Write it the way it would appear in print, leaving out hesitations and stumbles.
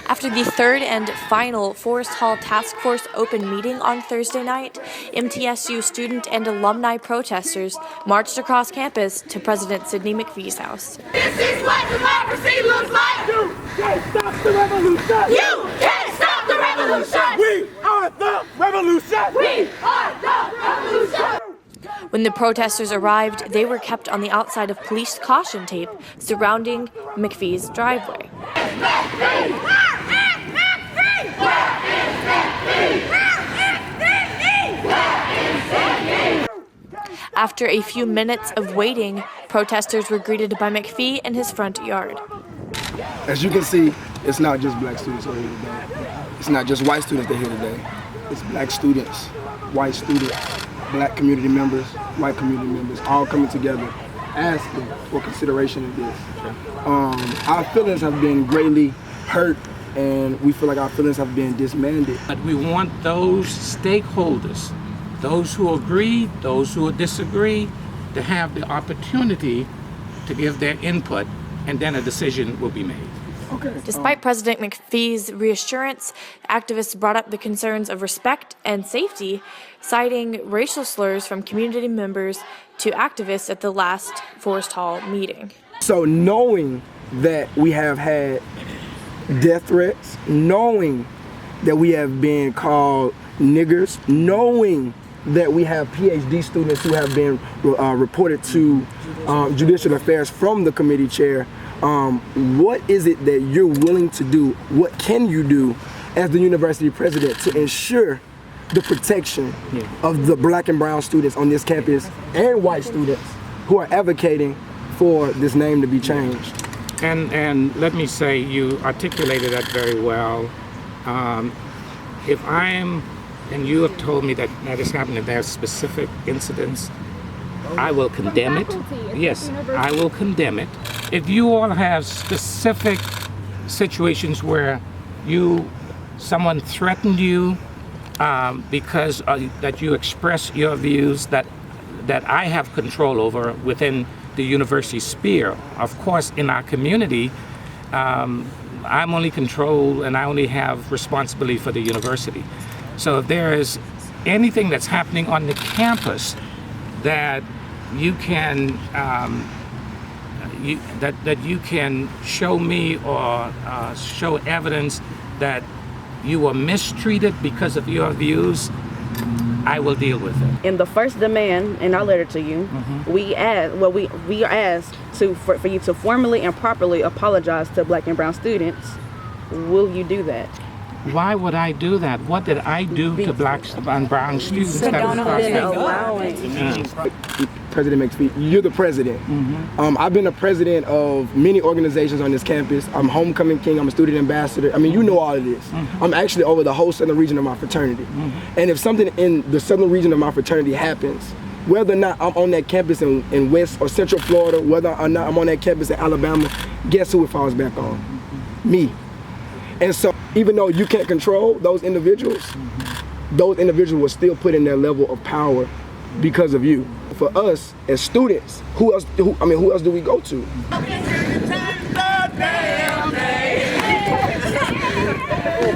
After the third and final Forrest Hall Task Force open meeting on Thursday night, MTSU student and alumni protesters marched across campus to President Sidney McPhee's house. This is what democracy looks like! You can't stop the revolution! You can't stop the revolution! We are the revolution! We are the revolution! When the protesters arrived, they were kept on the outside of police caution tape surrounding McPhee's driveway. After a few minutes of waiting, protesters were greeted by McPhee in his front yard. As you can see, it's not just black students who are here today. It's not just white students that are here today. It's black students, white students, black community members, white community members, all coming together, asking for consideration of this. Our feelings have been greatly hurt, and we feel like our feelings have been disbanded. But we want those stakeholders, those who agree, those who disagree, to have the opportunity to give their input, and then a decision will be made. Okay. Despite President McPhee's reassurance, activists brought up the concerns of respect and safety, citing racial slurs from community members to activists at the last Forrest Hall meeting. So knowing that we have had death threats, knowing that we have been called niggers, knowing that we have PhD students who have been reported to judicial affairs from the committee chair, what is it that you're willing to do? What can you do as the university president to ensure the protection of the black and brown students on this campus and white students who are advocating for this name to be changed? And let me say, you articulated that very well. If I'm, and you have told me that is happening, there are specific incidents, I will condemn it. Yes, I will condemn it. If you all have specific situations where someone threatened you because that you express your views that I have control over within the university sphere, of course, in our community, I'm only control and I only have responsibility for the university. So if there is anything that's happening on the campus that you can that you can show me or show evidence that you were mistreated because of your views, I will deal with it. In the first demand in our letter to you, we are asked for you to formally and properly apologize to black and brown students. Will you do that? Why would I do that? What did I do to black and brown students? President McPhee, you're the president. I've been a president of many organizations on this campus. I'm homecoming king, I'm a student ambassador. I mean, you know all of this. I'm actually over the whole southern region of my fraternity. And if something in the southern region of my fraternity happens, whether or not I'm on that campus in West or Central Florida, whether or not I'm on that campus in Alabama, guess who it falls back on? Me. And so even though you can't control those individuals will still put in their level of power because of you. For us as students, who else do we go to?